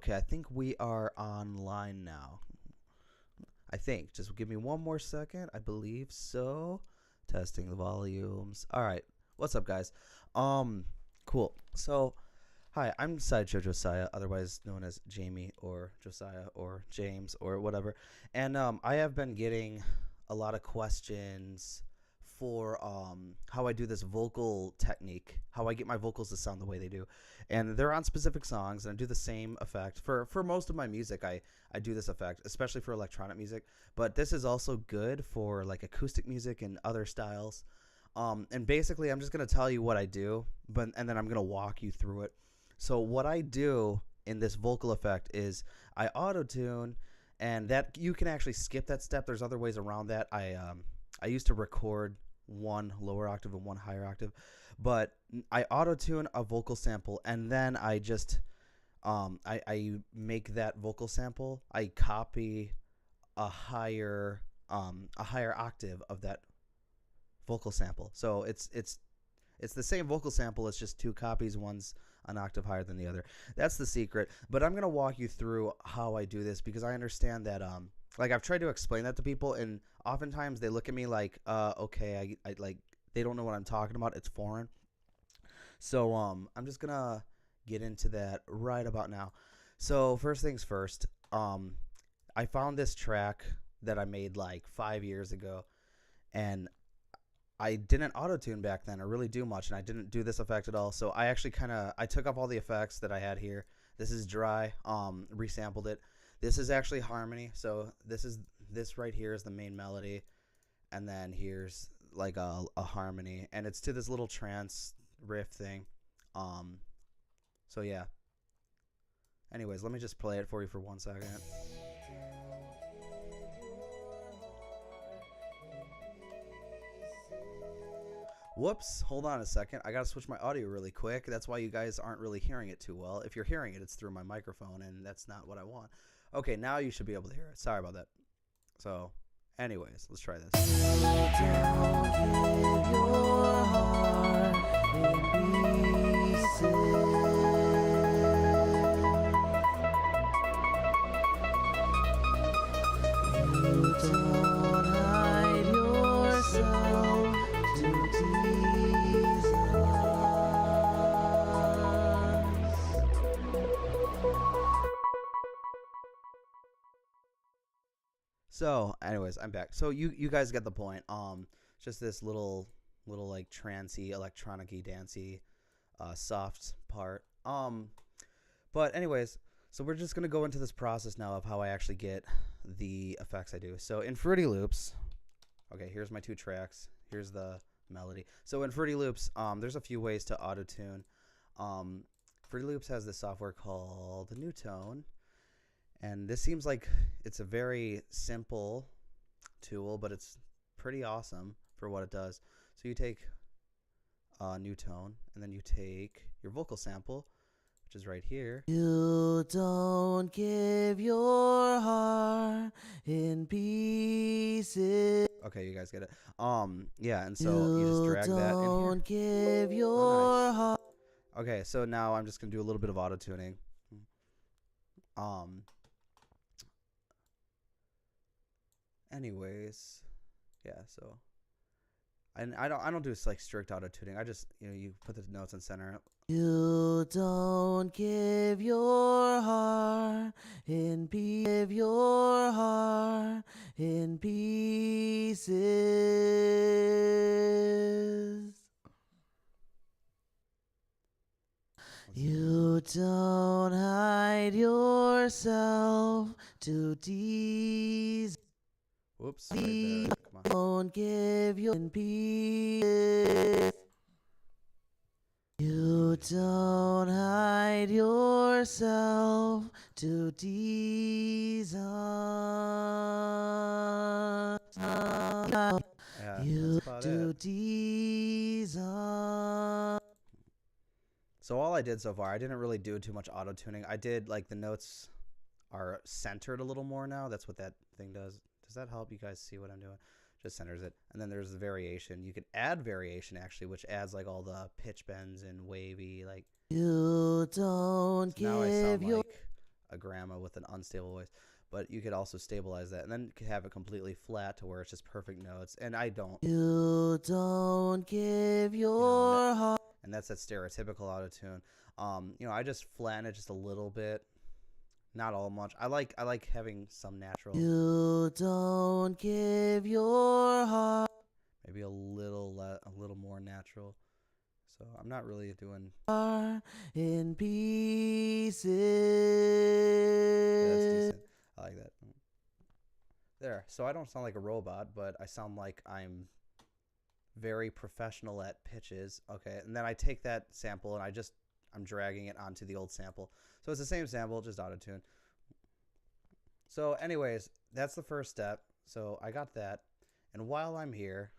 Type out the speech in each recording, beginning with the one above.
Okay, I think we are online now. I think. Just give me one more second. I believe so. Testing the volumes. All right. What's up, guys? Cool. So, hi, I'm Sideshow Josiah, otherwise known as Jamie or Josiah or James or whatever. And I have been getting a lot of questions for how I do this vocal technique, how I get my vocals to sound the way they do. And they're on specific songs, and I do the same effect. For most of my music, I do this effect, especially for electronic music. But this is also good for like acoustic music and other styles. And basically, I'm just going to tell you what I do, and then I'm going to walk you through it. So what I do in this vocal effect is I auto-tune, and that you can actually skip that step. There's other ways around that. I used to record one lower octave and one higher octave, but I auto-tune a vocal sample, and then I just I make that vocal sample. I copy a higher octave of that vocal sample. So it's the same vocal sample. It's just two copies. One's an octave higher than the other. That's the secret. But I'm gonna walk you through how I do this, because I understand that like I've tried to explain that to people, and oftentimes they look at me like okay, I like, they don't know what I'm talking about. It's foreign. So I'm just gonna get into that right about now. So first things first, I found this track that I made like 5 years ago, and I didn't auto-tune back then or really do much, and I didn't do this effect at all. So I actually I took off all the effects that I had here. This is dry, resampled it. This is actually harmony. So this right here is the main melody, and then here's like a harmony, and it's to this little trance riff thing. So yeah. Anyways, let me just play it for you for 1 second. Whoops, hold on a second. I gotta switch my audio really quick. That's why you guys aren't really hearing it too well. If you're hearing it, it's through my microphone, and that's not what I want. Okay, now you should be able to hear it. Sorry about that. So, anyways, let's try this. So, anyways, I'm back. So you guys get the point. Just this little like trancey, electronic-y, dancey, soft part. But anyways, so we're just gonna go into this process now of how I actually get the effects I do. So in Fruity Loops, okay, here's my two tracks. Here's the melody. So in Fruity Loops, there's a few ways to auto-tune. Fruity Loops has this software called Newtone. And this seems like it's a very simple tool, but it's pretty awesome for what it does. So you take Newtone, and then you take your vocal sample, which is right here. You don't give your heart in pieces. Okay, you guys get it. Yeah, and so you just drag that in here. Don't give your heart. Okay, so now I'm just gonna do a little bit of auto-tuning. Anyways, yeah, so I don't do like strict auto-tuning. I just, you put the notes in center. You don't give your heart in pieces. You don't hide yourself to tease. Whoops, right there. Come on. Don't give your peace. You don't hide yourself to tease us. Yeah, you to tease us. So all I did so far, I didn't really do too much auto-tuning. I did, like, the notes are centered a little more now. That's what that thing does. Does that help you guys see what I'm doing? Just centers it. And then there's the variation. You can add variation, actually, which adds like all the pitch bends and wavy, like. You don't give your. a grandma with an unstable voice. But you could also stabilize that, and then you could have it completely flat to where it's just perfect notes. And I don't. You don't give your heart. And that's that stereotypical autotune. I just flatten it just a little bit, not all much. I like having some natural. You don't give your heart. Maybe a little more natural. So I'm not really doing in pieces. Yeah, that's decent. I like that. There. So I don't sound like a robot, but I sound like I'm very professional at pitches. Okay. And then I take that sample and I'm dragging it onto the old sample. So it's the same sample, just autotune. So anyways, that's the first step. So I got that. And while I'm here,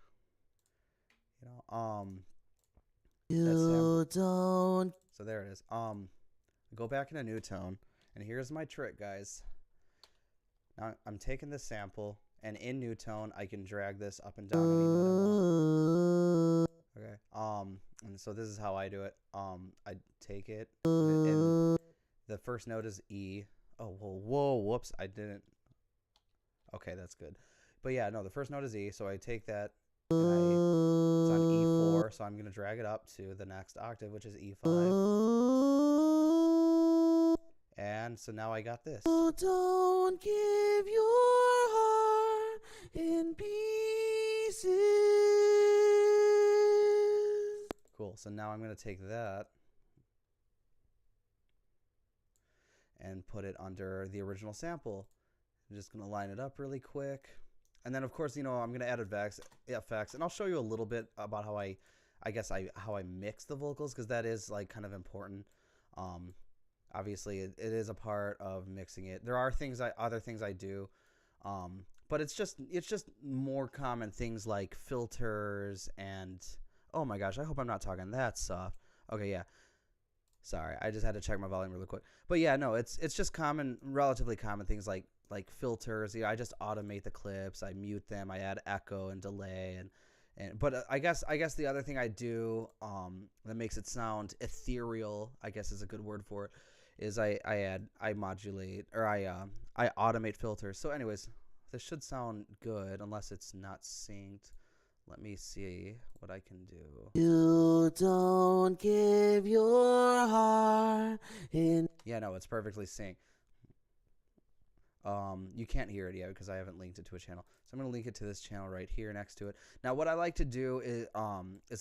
you don't. So there it is. Go back in a new tone. And here's my trick, guys. Now I'm taking this sample, and in new tone, I can drag this up and down any note I want. Okay. And so this is how I do it. I take it, and the first note is E. Oh, whoa, whoops, I didn't. Okay, that's good. But yeah, no, the first note is E, so I take that, and it's on E4, so I'm gonna drag it up to the next octave, which is E5. And so now I got this. Don't give your heart in pieces. Cool. So now I'm going to take that and put it under the original sample. I'm just going to line it up really quick. And then, of course, I'm going to add effects, and I'll show you a little bit about how I mix the vocals, because that is like kind of important. Obviously, it is a part of mixing it. There are other things I do, but it's just more common things like filters and, oh my gosh, I hope I'm not talking that soft. Okay, yeah. Sorry, I just had to check my volume really quick. But yeah, no, it's just relatively common things like filters. I just automate the clips, I mute them, I add echo and delay, but I guess the other thing I do that makes it sound ethereal, I guess is a good word for it, is I modulate, or I automate filters. So anyways, this should sound good unless it's not synced. Let me see what I can do. You don't give your heart in. Yeah, no, it's perfectly synced. You can't hear it yet because I haven't linked it to a channel. So I'm going to link it to this channel right here next to it. Now, what I like to do is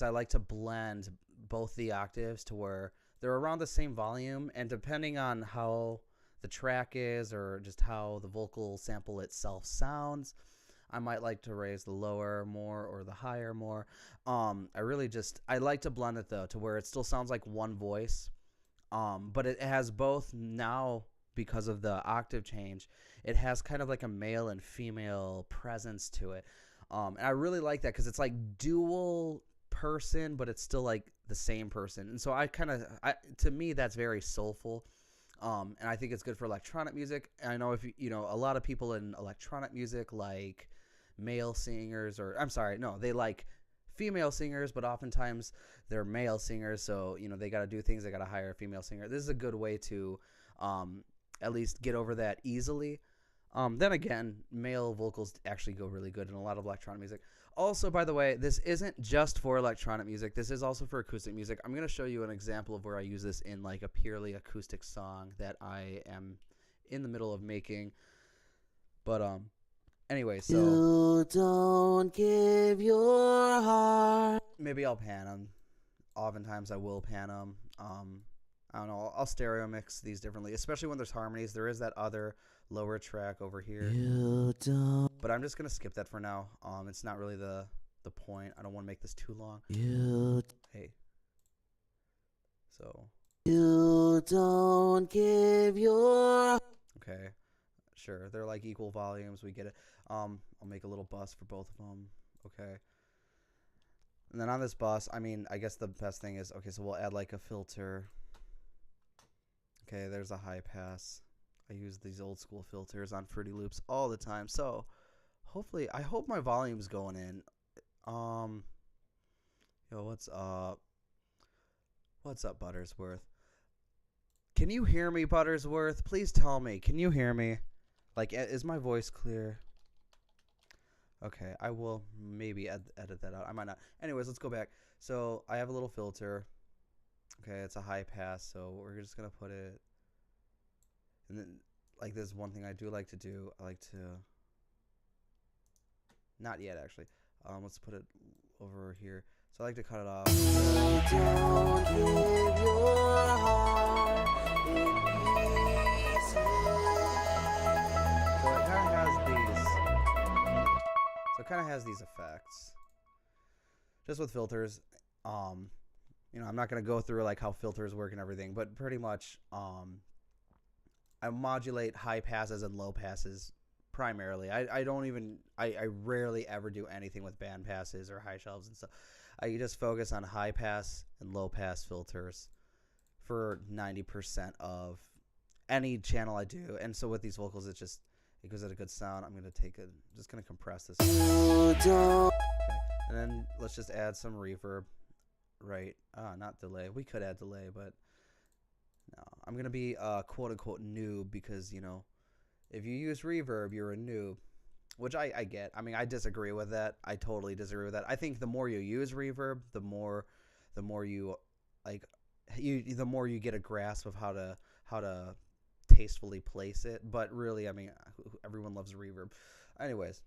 I like to blend both the octaves to where they're around the same volume, and depending on how the track is or just how the vocal sample itself sounds, I might like to raise the lower more or the higher more. I like to blend it though to where it still sounds like one voice, but it has both now. Because of the octave change, it has kind of like a male and female presence to it, and I really like that because it's like dual person, but it's still like the same person. And so to me, that's very soulful, and I think it's good for electronic music. And I know if a lot of people in electronic music like male singers, or I'm sorry, no, they like female singers, but oftentimes they're male singers, so they got to do things, they got to hire a female singer. This is a good way to at least get over that easily. Then again, male vocals actually go really good in a lot of electronic music. Also, by the way, this isn't just for electronic music. This is also for acoustic music. I'm going to show you an example of where I use this in like a purely acoustic song that I am in the middle of making. But anyway, so you don't give your heart. Maybe I'll pan them. Oftentimes I will pan them. I don't know, I'll stereo mix these differently, especially when there's harmonies. There is that other lower track over here. You don't. But I'm just going to skip that for now. It's not really the point. I don't want to make this too long. Hey. So. You don't give your. Okay. Sure. They're like equal volumes. We get it. I'll make a little bus for both of them. Okay. And then on this bus, I guess the best thing is, okay, so we'll add like a filter. Okay, there's a high pass. I use these old school filters on Fruity Loops all the time. So hopefully, I hope my volume's going in. Yo, what's up? What's up, Buttersworth? Can you hear me, Buttersworth? Please tell me. Can you hear me? Like, is my voice clear? Okay, I will maybe edit that out. I might not. Anyways, let's go back. So I have a little filter. Okay, it's a high pass, so we're just gonna put it. And then, like, there's one thing I do like to do. I like to. Not yet, actually. Let's put it over here. So I like to cut it off. Don't give your heart in pieces. So it kind of has these. So it kind of has these effects. Just with filters, you know, I'm not gonna go through like how filters work and everything, but pretty much, I modulate high passes and low passes primarily. I rarely ever do anything with band passes or high shelves and stuff. I just focus on high pass and low pass filters for 90% of any channel I do. And so with these vocals, it gives it a good sound. I'm just gonna compress this. Okay. And then let's just add some reverb. Right. Not delay. We could add delay, but no. I'm gonna be quote unquote noob because, you know, if you use reverb, you're a noob, which I get. I mean, I disagree with that. I totally disagree with that. I think the more you use reverb, the more you like the more you get a grasp of how to tastefully place it. But really, I mean, everyone loves reverb. Anyways.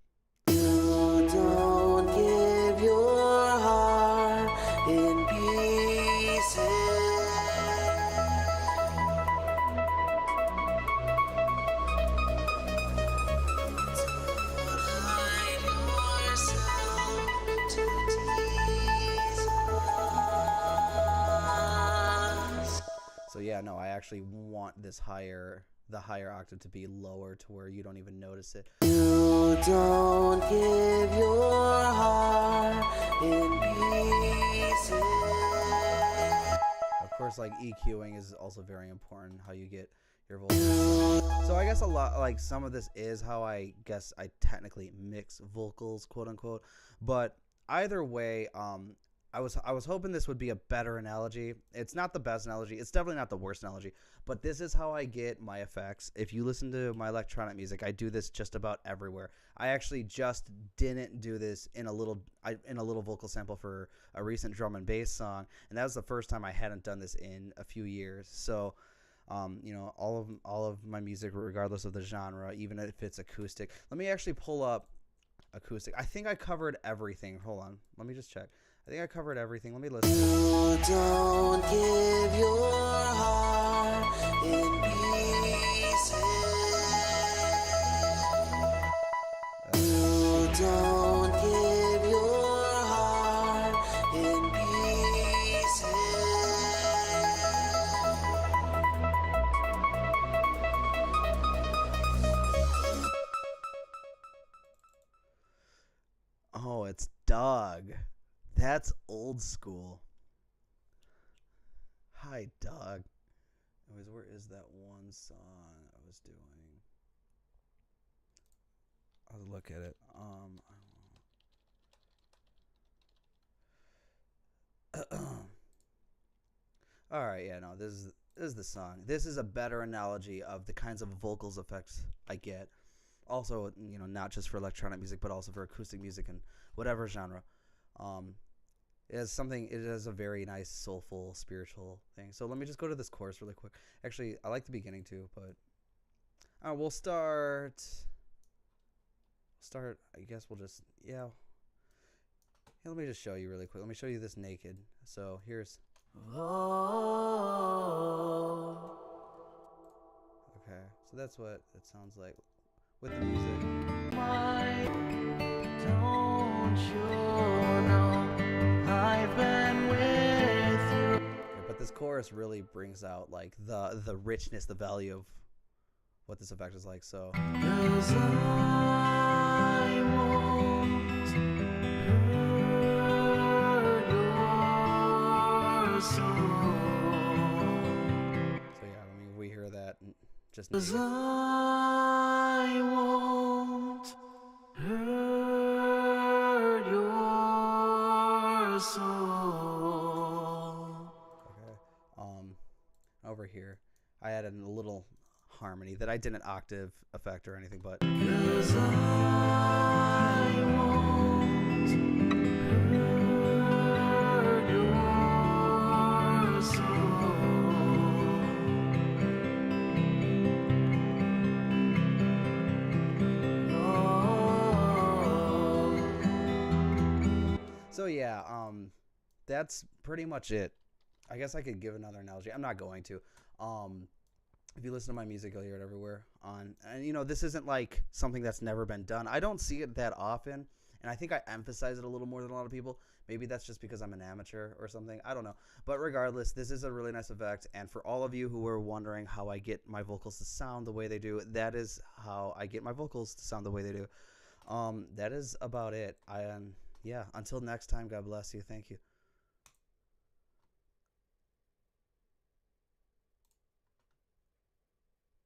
You don't give your heart in pieces. So yeah, no, I actually want the higher octave to be lower to where you don't even notice it. You don't give your heart in pieces. Of course, like EQing is also very important, how you get your vocals. So I guess a lot, like some of this is how I guess I technically mix vocals, quote unquote. But either way, I was hoping this would be a better analogy. It's not the best analogy. It's definitely not the worst analogy. But this is how I get my effects. If you listen to my electronic music, I do this just about everywhere. I actually just didn't do this in a little vocal sample for a recent drum and bass song, and that was the first time I hadn't done this in a few years. So, you know, all of my music, regardless of the genre, even if it's acoustic. Let me actually pull up acoustic. I think I covered everything. Hold on. Let me just check. I think I covered everything. Let me listen. You don't give your heart in pieces. You don't give your heart in pieces. Oh, it's Doug. That's old school. Hi, Doug. Anyways, where is that one song I was doing? I'll look at it. All right, yeah, no, this is the song. This is a better analogy of the kinds of vocals effects I get. Also, you know, not just for electronic music, but also for acoustic music and whatever genre. It has a very nice, soulful, spiritual thing. So let me just go to this chorus really quick. Actually, I like the beginning too, but we'll start. I guess we'll just, yeah. Hey, let me just show you really quick. Let me show you this naked. So here's. Oh. Okay, so that's what it sounds like with the music. Why don't you know I've been with you? Yeah, but this chorus really brings out like the richness, the value of what this effect is like. So. 'Cause I won't hurt your soul. So yeah, I mean, we hear that just. 'Cause I won't hurt your soul. Okay. Over here, I added a little harmony that I didn't octave effect or anything, but 'Cause I won't hurt your soul. so yeah, that's pretty much it. I guess I could give another analogy. I'm not going to. If you listen to my music, you'll hear it everywhere. And you know, this isn't like something that's never been done. I don't see it that often, and I think I emphasize it a little more than a lot of people. Maybe that's just because I'm an amateur or something. I don't know. But regardless, this is a really nice effect. And for all of you who are wondering how I get my vocals to sound the way they do, that is how I get my vocals to sound the way they do. That is about it. Yeah. Until next time, God bless you. Thank you.